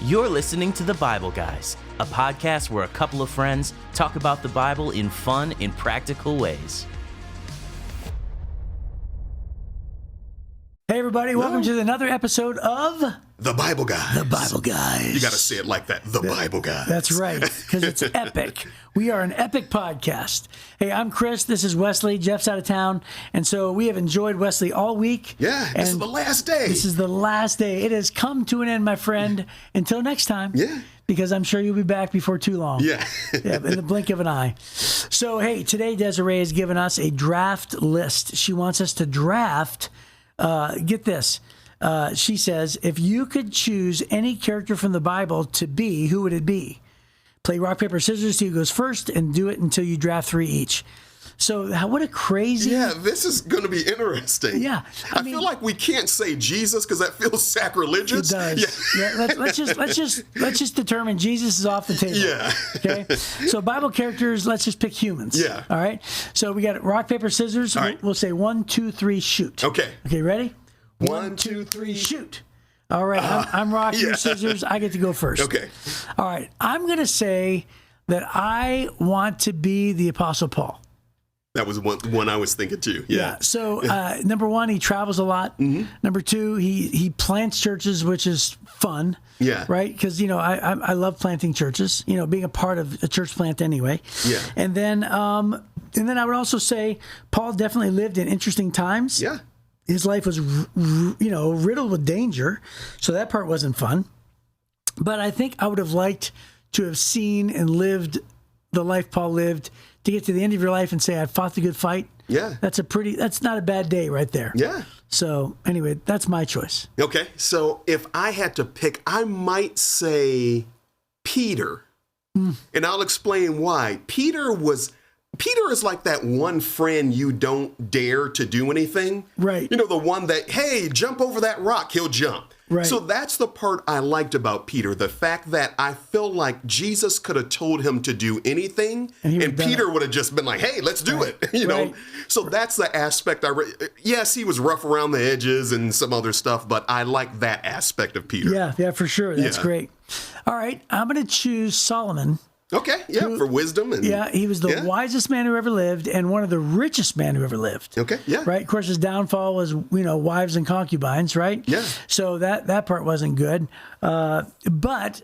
You're listening to The Bible Guys, a podcast where a couple of friends talk about the Bible in fun and practical ways. Hey everybody, welcome to another episode of The Bible Guys. The Bible Guys. You got to say it like that, The Bible Guys. That's right, because it's epic. We are an epic podcast. Hey, I'm Chris. This is Wesley. Jeff's out of town, and so we have enjoyed Wesley all week. Yeah, this is the last day. This is the last day. It has come to an end, my friend. Until next time. Yeah. Because I'm sure you'll be back before too long. Yeah. Yeah, in the blink of an eye. So, hey, today Desiree has given us a draft list. She wants us to draft. Get this. She says, if you could choose any character from the Bible to be, who would it be? Play rock, paper, scissors, see who goes first, and do it until you draft 3 each. So what a crazy... Yeah, this is going to be interesting. Yeah. I feel like we can't say Jesus because that feels sacrilegious. It does. Yeah. Let's just determine Jesus is off the table. Yeah. Okay. So Bible characters, let's just pick humans. Yeah. All right. So we got rock, paper, scissors. All right. We'll say 1, 2, 3, shoot. Okay. Okay, ready? 1, 2, 3, shoot. All right. I'm rock, yeah. you scissors. I get to go first. Okay. All right. I'm going to say that I want to be the Apostle Paul. That was one I was thinking too. Yeah. So number one, he travels a lot. Mm-hmm. Number two, he plants churches, which is fun. Yeah. Right. Because I love planting churches. Being a part of a church plant anyway. Yeah. And then I would also say Paul definitely lived in interesting times. Yeah. His life was riddled with danger, so that part wasn't fun. But I think I would have liked to have seen and lived the life Paul lived, to get to the end of your life and say, I fought the good fight. Yeah. That's not a bad day right there. Yeah. So anyway, that's my choice. Okay. So if I had to pick, I might say Peter. And I'll explain why. Peter is like that one friend you don't dare to do anything. Right. The one that, hey, jump over that rock, he'll jump. Right. So that's the part I liked about Peter, the fact that I feel like Jesus could have told him to do anything, and Peter would have just been like, hey, let's do it, Right. So that's the aspect yes, he was rough around the edges and some other stuff, but I like that aspect of Peter. Yeah, for sure. That's great. All right, I'm going to choose Solomon. Okay, for wisdom. He was the wisest man who ever lived and one of the richest men who ever lived. Okay, yeah. Right? Of course, his downfall was, wives and concubines, right? Yeah. So that part wasn't good. But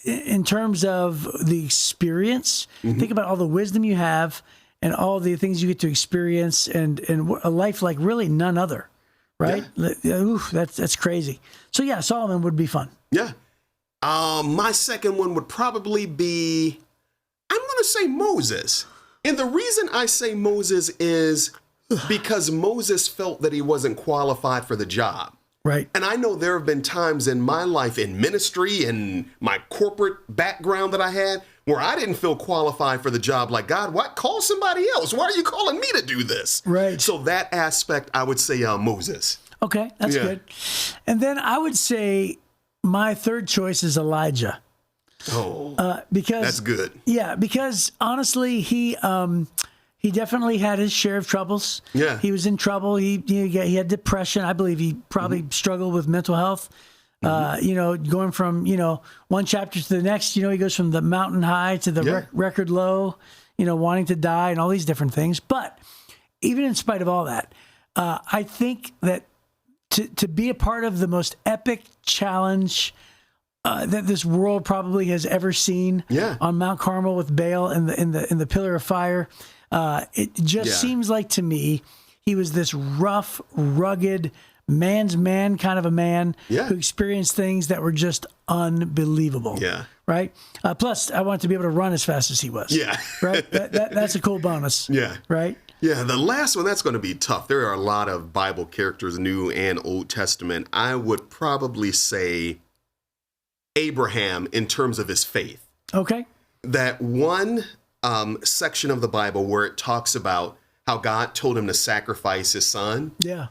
in terms of the experience, think about all the wisdom you have and all the things you get to experience and a life like really none other, right? Yeah. Oof, that's crazy. So, yeah, Solomon would be fun. Yeah. My second one would probably be, I'm going to say Moses. And the reason I say Moses is because Moses felt that he wasn't qualified for the job. Right. And I know there have been times in my life, in ministry and my corporate background that I had, where I didn't feel qualified for the job. Like, God, what? Call somebody else. Why are you calling me to do this? Right. So that aspect, I would say Moses. Okay, that's good. And then I would say my third choice is Elijah. Oh, because that's good. Yeah, because honestly, he definitely had his share of troubles. Yeah, he was in trouble. He had depression. I believe he probably struggled with mental health. Going from one chapter to the next. He goes from the mountain high to the record low. Wanting to die and all these different things. But even in spite of all that, I think that to be a part of the most epic challenge that this world probably has ever seen on Mount Carmel with Baal in the pillar of fire, it just seems like to me he was this rough, rugged, man's man kind of a man who experienced things that were just unbelievable. Yeah. Right. Plus, I wanted to be able to run as fast as he was. Yeah. Right. That's a cool bonus. Yeah. Right. Yeah, the last one, that's going to be tough. There are a lot of Bible characters, New and Old Testament. I would probably say Abraham in terms of his faith. Okay. That one section of the Bible where it talks about how God told him to sacrifice his son. Yeah.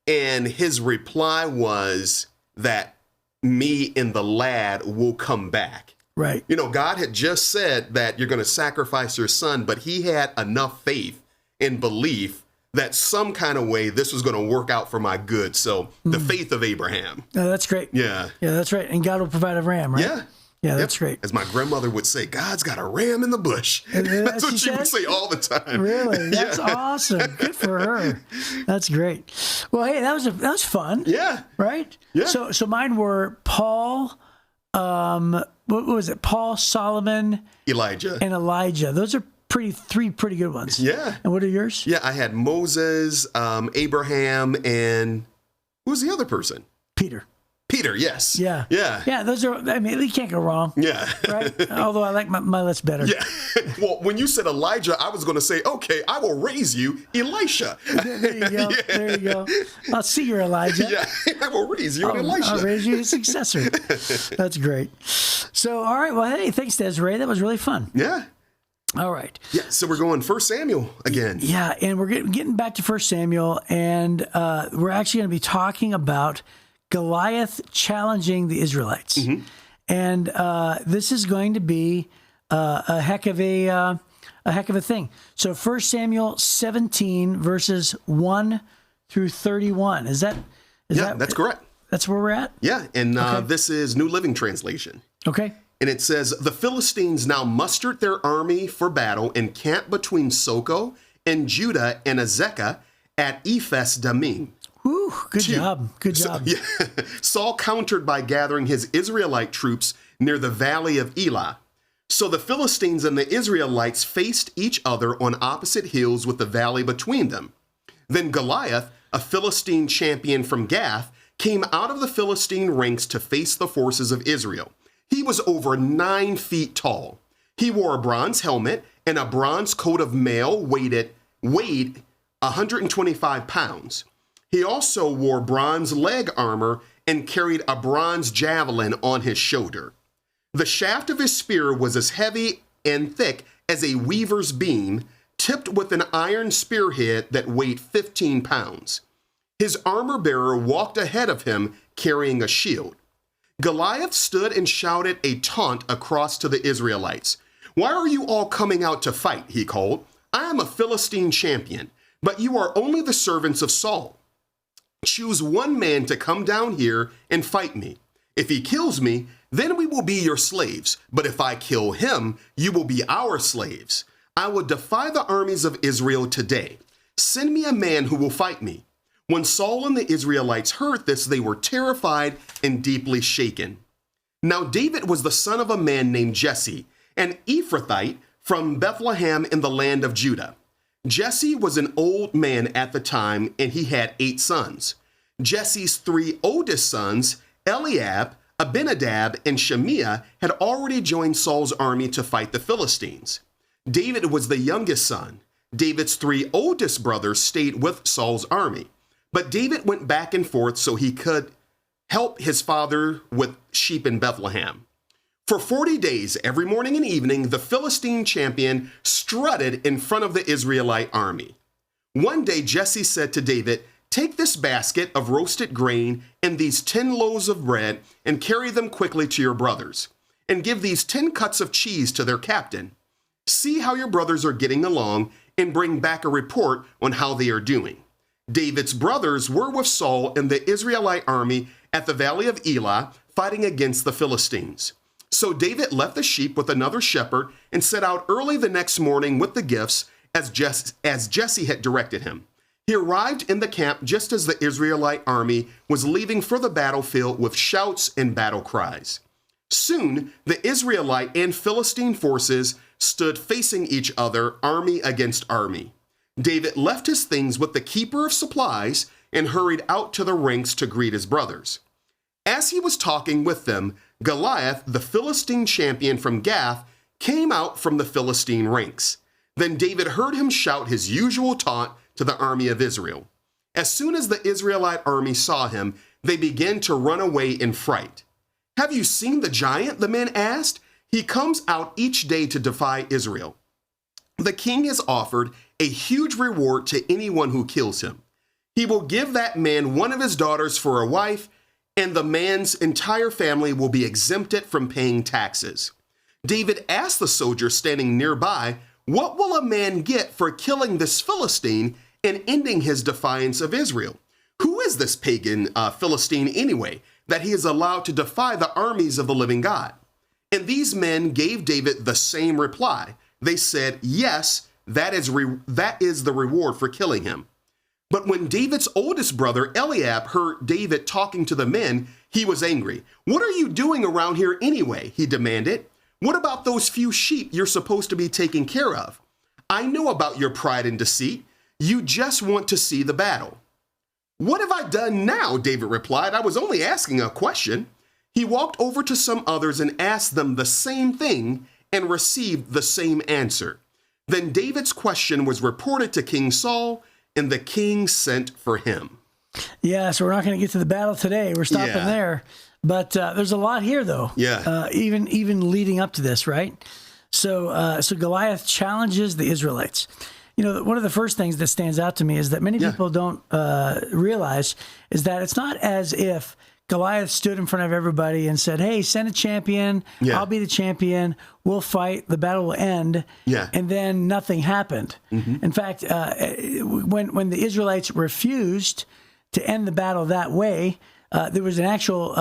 And his reply was that me and the lad will come back. Right. God had just said that you're going to sacrifice your son, but he had enough faith and belief that some kind of way this was going to work out for my good. So the faith of Abraham. Oh, that's great. Yeah. Yeah, that's right. And God will provide a ram, right? Yeah. Yeah, that's great. As my grandmother would say, God's got a ram in the bush. That's what she would say all the time. Really? That's awesome. Good for her. That's great. Well, hey, that was fun. Yeah. Right? Yeah. So mine were Paul, what was it? Paul, Solomon, Elijah. and Elijah. Those are three pretty good ones. Yeah. And what are yours? Yeah, I had Moses, Abraham, and who was the other person? Peter, yes. Yeah. Yeah. Yeah, those are, I mean, you can't go wrong. Yeah. Right? Although I like my list better. Yeah. Well, when you said Elijah, I was going to say, okay, I will raise you, Elisha. There you go. Yeah. There you go. I'll see you, Elijah. Yeah, I will raise you, Elisha. I'll raise you a successor. That's great. So, all right. Well, hey, thanks, Desiree. That was really fun. Yeah. All right. Yeah, so we're going 1 Samuel again. Yeah, and we're getting back to 1 Samuel, and we're actually going to be talking about Goliath challenging the Israelites. Mm-hmm. And this is going to be a heck of a thing. So 1 Samuel 17 verses 1 through 31. Is that That's correct. That's where we're at? Yeah, and this is New Living Translation. Okay. And it says, the Philistines now mustered their army for battle and camped between Soko and Judah and Azekah at Ephes Dammim. Whew, good job. Good job. Yeah. Saul countered by gathering his Israelite troops near the valley of Elah. So the Philistines and the Israelites faced each other on opposite hills with the valley between them. Then Goliath, a Philistine champion from Gath, came out of the Philistine ranks to face the forces of Israel. He was over 9 feet tall. He wore a bronze helmet and a bronze coat of mail weighed 125 pounds. He also wore bronze leg armor and carried a bronze javelin on his shoulder. The shaft of his spear was as heavy and thick as a weaver's beam, tipped with an iron spearhead that weighed 15 pounds. His armor-bearer walked ahead of him carrying a shield. Goliath stood and shouted a taunt across to the Israelites. "Why are you all coming out to fight?" he called. "I am a Philistine champion, but you are only the servants of Saul. Choose one man to come down here and fight me. If he kills me, then we will be your slaves. But if I kill him, you will be our slaves. I will defy the armies of Israel today. Send me a man who will fight me." When Saul and the Israelites heard this, they were terrified and deeply shaken. Now David was the son of a man named Jesse, an Ephrathite from Bethlehem in the land of Judah. Jesse was an old man at the time, and he had 8 sons. Jesse's 3 oldest sons, Eliab, Abinadab, and Shemiah, had already joined Saul's army to fight the Philistines. David was the youngest son. David's 3 oldest brothers stayed with Saul's army. But David went back and forth so he could help his father with sheep in Bethlehem. For 40 days, every morning and evening, the Philistine champion strutted in front of the Israelite army. One day, Jesse said to David, "Take this basket of roasted grain and these 10 loaves of bread and carry them quickly to your brothers, and give these 10 cuts of cheese to their captain. See how your brothers are getting along and bring back a report on how they are doing." David's brothers were with Saul and the Israelite army at the valley of Elah, fighting against the Philistines. So David left the sheep with another shepherd and set out early the next morning with the gifts as Jesse had directed him. He arrived in the camp just as the Israelite army was leaving for the battlefield with shouts and battle cries. Soon, the Israelite and Philistine forces stood facing each other, army against army. David left his things with the keeper of supplies and hurried out to the ranks to greet his brothers. As he was talking with them, Goliath, the Philistine champion from Gath, came out from the Philistine ranks. Then David heard him shout his usual taunt to the army of Israel. As soon as the Israelite army saw him, they began to run away in fright. "Have you seen the giant?" the men asked. "He comes out each day to defy Israel. The king has offered a huge reward to anyone who kills him. He will give that man one of his daughters for a wife, and the man's entire family will be exempted from paying taxes." David asked the soldier standing nearby, "What will a man get for killing this Philistine and ending his defiance of Israel. Who is this pagan Philistine anyway, that he is allowed to defy the armies of the living God? And these men gave David the same reply. They said, yes, that is the reward for killing him. But when David's oldest brother, Eliab, heard David talking to the men, he was angry. What are you doing around here anyway? He demanded. What about those few sheep you're supposed to be taking care of? I know about your pride and deceit. You just want to see the battle. What have I done now? David replied. I was only asking a question. He walked over to some others and asked them the same thing and received the same answer. Then David's question was reported to King Saul, and the king sent for him. Yeah, so we're not going to get to the battle today. We're stopping there. But there's a lot here, though. Yeah. Even leading up to this, right? So Goliath challenges the Israelites. You know, one of the first things that stands out to me is that many people don't realize is that it's not as if Goliath stood in front of everybody and said, hey, send a champion. I'll be the champion. We'll fight. The battle will end. And then nothing happened. In fact, when the Israelites refused to end the battle that way, there was an actual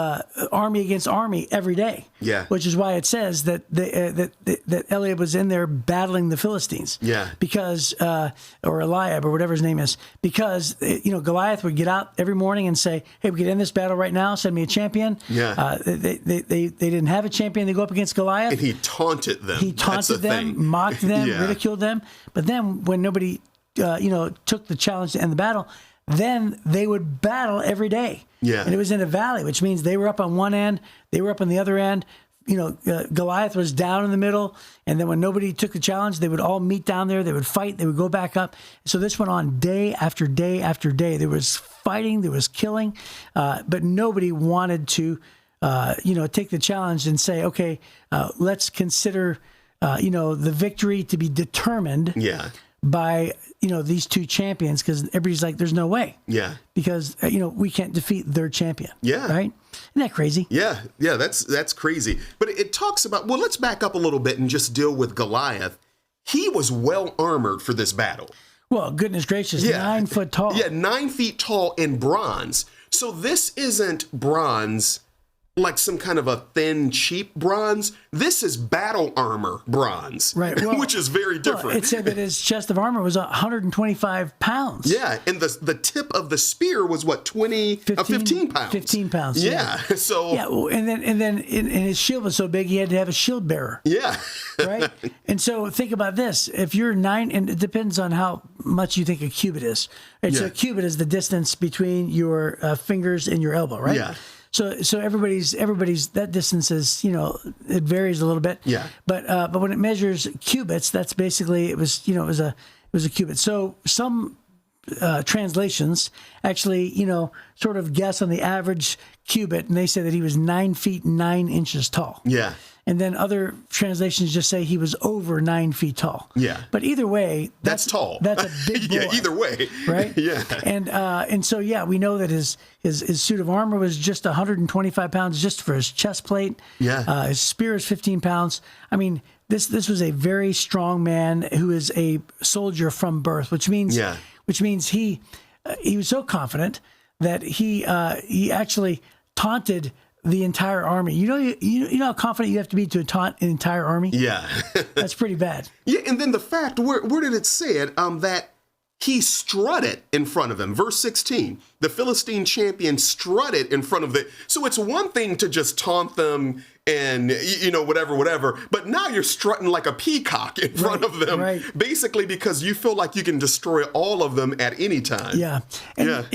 army against army every day. Which is why it says that that Eliab was in there battling the Philistines. Because or Eliab or whatever his name is. Because Goliath would get out every morning and say, "Hey, we could end this battle right now. Send me a champion." They didn't have a champion. They go up against Goliath. And he taunted them. He taunted them, mocked them, ridiculed them. But then when nobody took the challenge to end the battle, then they would battle every day. And it was in a valley, which means they were up on one end, they were up on the other end. Goliath was down in the middle. And then when nobody took the challenge, they would all meet down there. They would fight. They would go back up. So this went on day after day after day. There was fighting. There was killing. But nobody wanted to, take the challenge and say, okay, let's consider, the victory to be determined by these two champions, because everybody's like, there's no way. Because we can't defeat their champion. Right? Isn't that crazy? Yeah, that's crazy. But it talks about, well, let's back up a little bit and just deal with Goliath. He was well armored for this battle. Well, goodness gracious, 9 foot tall. 9 feet tall in bronze. So this isn't bronze like some kind of a thin, cheap bronze. This is battle armor bronze, right? Which is very different. Well, it said that his chest of armor was 125 pounds. And the tip of the spear was what, 15 pounds? 15 pounds. So and then his shield was so big he had to have a shield bearer. Right. And so think about this: if you're 9, and it depends on how much you think a cubit is. Right? So a cubit is the distance between your fingers and your elbow, right? So everybody's that distance is, it varies a little bit. But when it measures cubits, that's basically it was a cubit. So some translations actually sort of guess on the average cubit, and they say that he was 9 feet 9 inches tall. And then other translations just say he was over 9 feet tall. But either way, that's tall. That's a big boy. Either way. Right? And so we know that his suit of armor was just 125 pounds just for his chest plate. His spear is 15 pounds. I mean, this was a very strong man who is a soldier from birth, which means he was so confident that he actually taunted the entire army. You know how confident you have to be to taunt an entire army? That's pretty bad. And then the fact, where did it say it? That he strutted in front of him. Verse 16, the Philistine champion strutted in front of so it's one thing to just taunt them and, whatever. But now you're strutting like a peacock in front of them, basically because you feel like you can destroy all of them at any time. And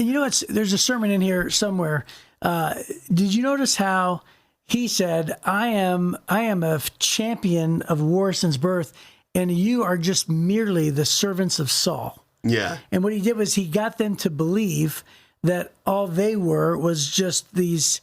there's a sermon in here somewhere. Did you notice how he said, I am a champion of war since birth, and you are just merely the servants of Saul? And what he did was he got them to believe that all they were was just these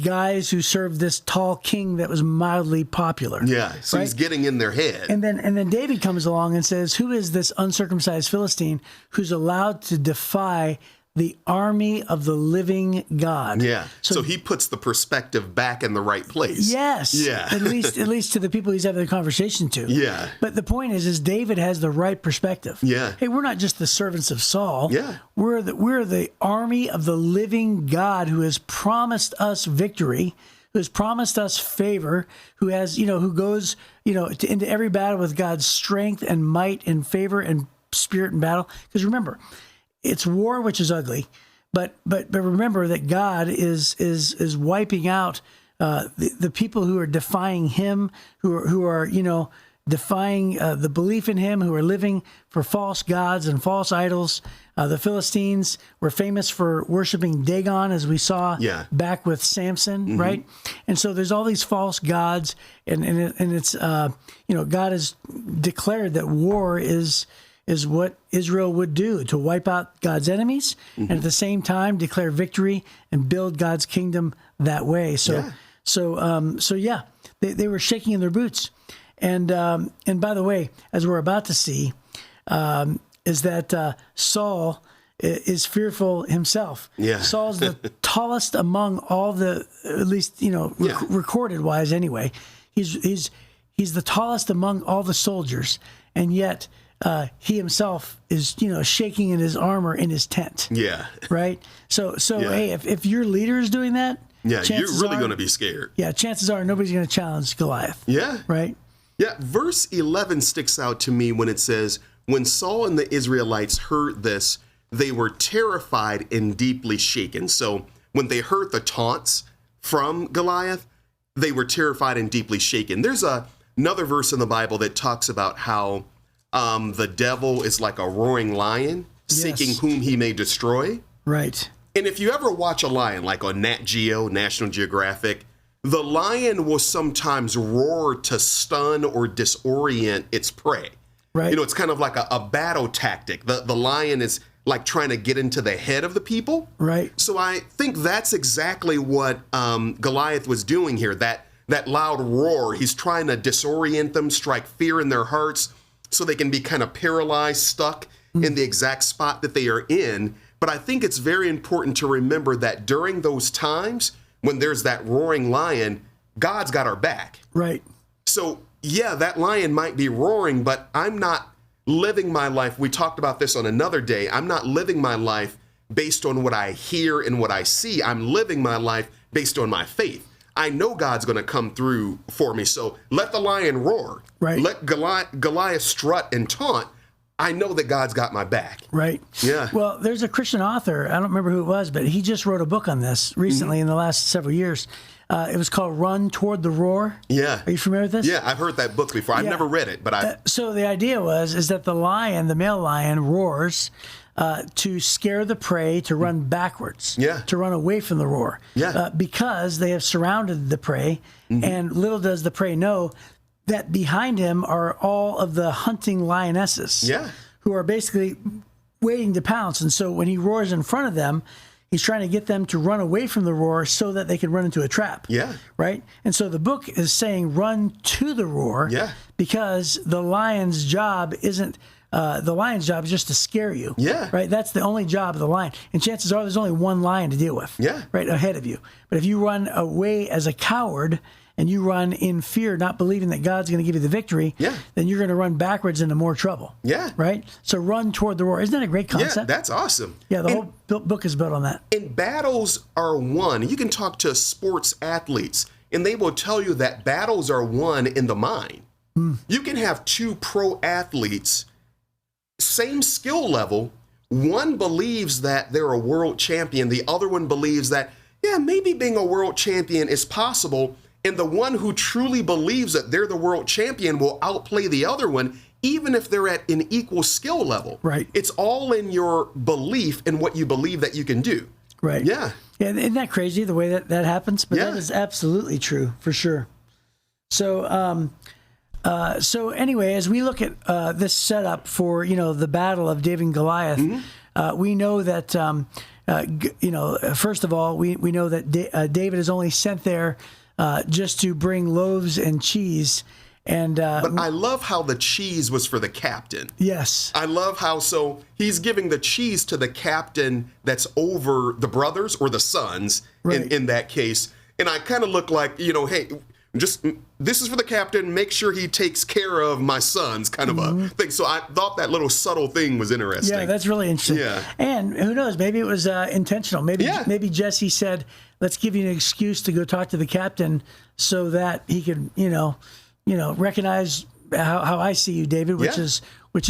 guys who served this tall king that was mildly popular. So he's getting in their head. And then David comes along and says, who is this uncircumcised Philistine who's allowed to defy the army of the living God. Yeah. So he puts the perspective back in the right place. Yes. Yeah. at least to the people he's having the conversation to. Yeah. But the point is David has the right perspective. Yeah. Hey, we're not just the servants of Saul. Yeah. We're the army of the living God who has promised us victory, who has promised us favor, who has, who goes, into every battle with God's strength and might and favor and spirit in battle. Because remember, it's war, which is ugly, but remember that God is wiping out the people who are defying Him, who are defying the belief in Him, who are living for false gods and false idols. The Philistines were famous for worshiping Dagon, as we saw back with Samson, right? And so there's all these false gods, and it's God has declared that war is what Israel would do, to wipe out God's enemies and at the same time declare victory and build God's kingdom that way. So they were shaking in their boots. And by the way, as we're about to see, is that Saul is fearful himself. Yeah. Saul's the tallest among all the, at least, recorded wise anyway. He's the tallest among all the soldiers, and yet he himself is, shaking in his armor in his tent. Yeah. Right? So hey, if your leader is doing that, you're really going to be scared. Yeah, chances are nobody's going to challenge Goliath. Yeah. Right? Yeah. Verse 11 sticks out to me when it says, when Saul and the Israelites heard this, they were terrified and deeply shaken. So when they heard the taunts from Goliath, they were terrified and deeply shaken. There's another verse in the Bible that talks about how the devil is like a roaring lion, seeking whom he may destroy. Right. And if you ever watch a lion, like on Nat Geo, National Geographic, the lion will sometimes roar to stun or disorient its prey. Right. It's kind of like a battle tactic. The lion is like trying to get into the head of the people. Right. So I think that's exactly what Goliath was doing here. That loud roar, he's trying to disorient them, strike fear in their hearts so they can be kind of paralyzed, stuck in the exact spot that they are in. But I think it's very important to remember that during those times when there's that roaring lion, God's got our back. Right. So yeah, that lion might be roaring, but I'm not living my life. We talked about this on another day. I'm not living my life based on what I hear and what I see. I'm living my life based on my faith. I know God's going to come through for me. So let the lion roar. Right. Let Goliath strut and taunt. I know that God's got my back. Right. Yeah. Well, there's a Christian author, I don't remember who it was, but he just wrote a book on this recently in the last several years. It was called Run Toward the Roar. Yeah. Are you familiar with this? Yeah, I've heard that book before. I've never read it, but So the idea is that the male lion roars to scare the prey to run backwards. Yeah. To run away from the roar. Yeah. Because they have surrounded the prey, and little does the prey know that behind him are all of the hunting lionesses. Yeah. Who are basically waiting to pounce. And so when he roars in front of them, he's trying to get them to run away from the roar so that they can run into a trap. Yeah. Right? And so the book is saying run to the roar. Yeah. Because the lion's job isn't, the lion's job is just to scare you. Yeah. Right? That's the only job of the lion. And chances are there's only one lion to deal with. Yeah. Right ahead of you. But if you run away as a coward, and you run in fear, not believing that God's going to give you the victory, then you're going to run backwards into more trouble. Yeah. Right? So run toward the roar. Isn't that a great concept? Yeah, that's awesome. Yeah, the whole book is built on that. And battles are won. You can talk to sports athletes, and they will tell you that battles are won in the mind. You can have two pro athletes, same skill level. One believes that they're a world champion. The other one believes that, maybe being a world champion is possible. And the one who truly believes that they're the world champion will outplay the other one, even if they're at an equal skill level. Right. It's all in your belief and what you believe that you can do. Right. Yeah. Yeah. Isn't that crazy the way that happens? But that is absolutely true for sure. So, so anyway, as we look at this setup for, the battle of David and Goliath, we know that, first of all, we know that David is only sent there just to bring loaves and cheese And but I love how the cheese was for the captain. yes, I love how so he's giving the cheese to the captain that's over the brothers or the sons Right. in that case. And I kind of look like, hey, just this is for the captain. Make sure he takes care of my sons, kind of a thing. So I thought that little subtle thing was interesting. yeah, that's really interesting. Yeah. And who knows? Maybe it was intentional. Maybe Yeah. maybe Jesse said, "Let's give you an excuse to go talk to the captain, so that he could, recognize how I see you, David," which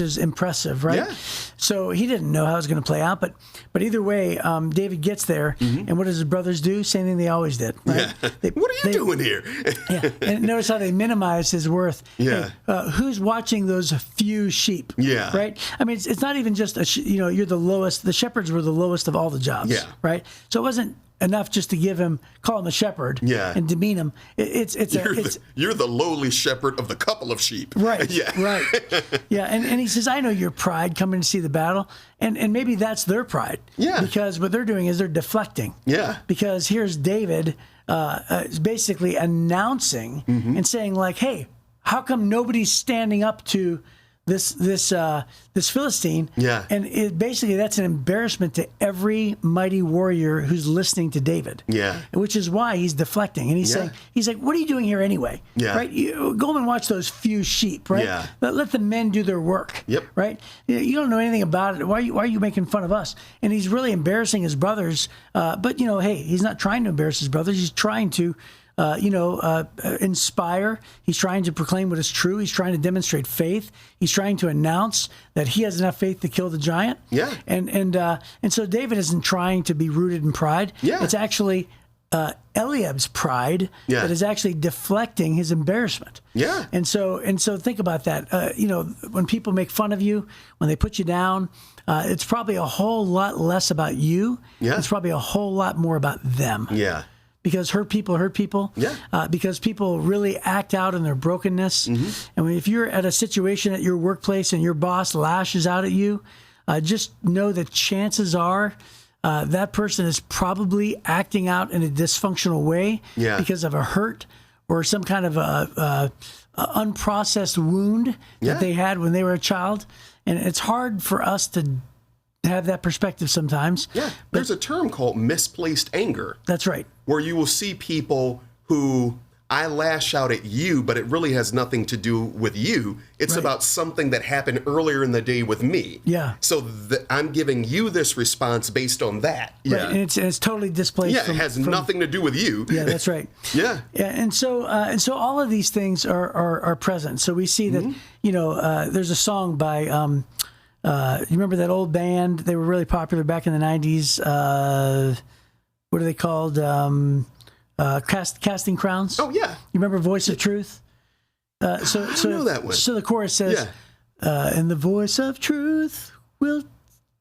is impressive, right? Yeah. So he didn't know how it was going to play out, but either way, David gets there, and what does his brothers do? Same thing they always did, right? Yeah. What are you doing here? Yeah, and notice how they minimize his worth. Yeah. Hey, who's watching those few sheep? Yeah. Right. I mean, it's not even just you're the lowest. The shepherds were the lowest of all the jobs. Yeah. Right. So it wasn't enough just to call him a shepherd. Yeah. And demean him. You're the lowly shepherd of the couple of sheep. Right. Yeah. Right. Yeah. And he says, "I know your pride coming to see the battle," and maybe that's their pride. Yeah. Because what they're doing is they're deflecting. Yeah. Because here's David basically announcing and saying like, "Hey, how come nobody's standing up to this Philistine?" Yeah. And basically that's an embarrassment to every mighty warrior who's listening to David. Yeah. Which is why he's deflecting, and he's saying, he's like, "What are you doing here anyway?" Yeah. Right. You go and watch those few sheep. Right. Yeah. Let the men do their work. Yep. Right. You don't know anything about it. Why are you making fun of us? And he's really embarrassing his brothers. But hey, he's not trying to embarrass his brothers. He's trying to inspire. He's trying to proclaim what is true. He's trying to demonstrate faith. He's trying to announce that he has enough faith to kill the giant. Yeah. And so David isn't trying to be rooted in pride. Yeah. It's actually Eliab's pride that is actually deflecting his embarrassment. Yeah. And so think about that. When people make fun of you, when they put you down, it's probably a whole lot less about you. Yeah. It's probably a whole lot more about them. Yeah. Because hurt people. Yeah. Because people really act out in their brokenness. And if you're at a situation at your workplace and your boss lashes out at you, just know that chances are that person is probably acting out in a dysfunctional way because of a hurt or some kind of a unprocessed wound that they had when they were a child. And it's hard for us to have that perspective sometimes. Yeah. There's a term called misplaced anger. That's right. Where you will see people who I lash out at you, but it really has nothing to do with you. It's about something that happened earlier in the day with me. Yeah. So I'm giving you this response based on that. Right. Yeah. And it's totally displaced. Yeah, it has nothing to do with you. Yeah, that's right. Yeah. Yeah, and so all of these things are present. So we see that there's a song by you remember that old band? They were really popular back in the 90s. What are they called? Casting Crowns. Oh yeah. You remember Voice of Truth? I know that one. So the chorus says, "And the voice of truth will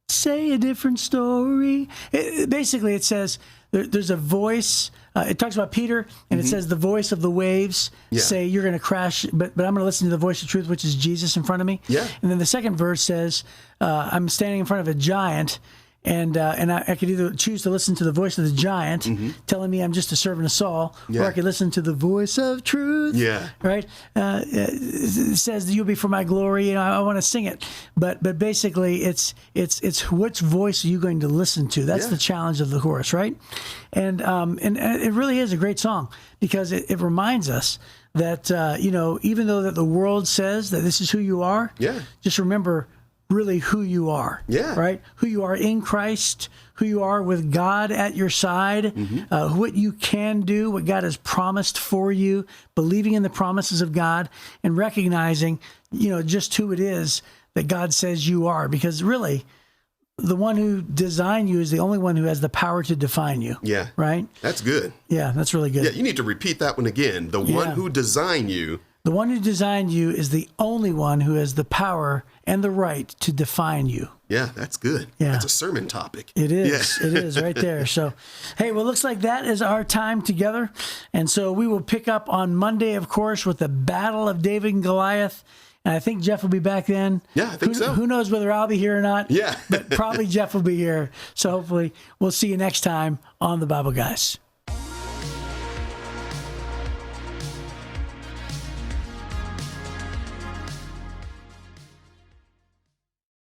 say a different story." Basically, it says there's a voice. It talks about Peter, and it says the voice of the waves say you're going to crash, but I'm going to listen to the voice of truth, which is Jesus in front of me. Yeah. And then the second verse says, "I'm standing in front of a giant." And I could either choose to listen to the voice of the giant telling me I'm just a servant of Saul, or I could listen to the voice of truth. Yeah. Right? It says, "You'll be for my glory." I want to sing it. But basically, it's which voice are you going to listen to? That's the challenge of the chorus, right? And it really is a great song because it reminds us that, even though that the world says that this is who you are, just remember really who you are, right? Who you are in Christ, who you are with God at your side, what you can do, what God has promised for you, believing in the promises of God, and recognizing, just who it is that God says you are. Because really, the one who designed you is the only one who has the power to define you. Yeah. Right? That's good. Yeah, that's really good. Yeah, you need to repeat that one again. The one who designed you. The one who designed you is the only one who has the power and the right to define you. Yeah, that's good. Yeah. That's a sermon topic. It is. It is right there. So, hey, well, looks like that is our time together. And so we will pick up on Monday, of course, with the battle of David and Goliath. And I think Jeff will be back then. Yeah, I think so. Who knows whether I'll be here or not? Yeah. But probably Jeff will be here. So hopefully we'll see you next time on the Bible Guys.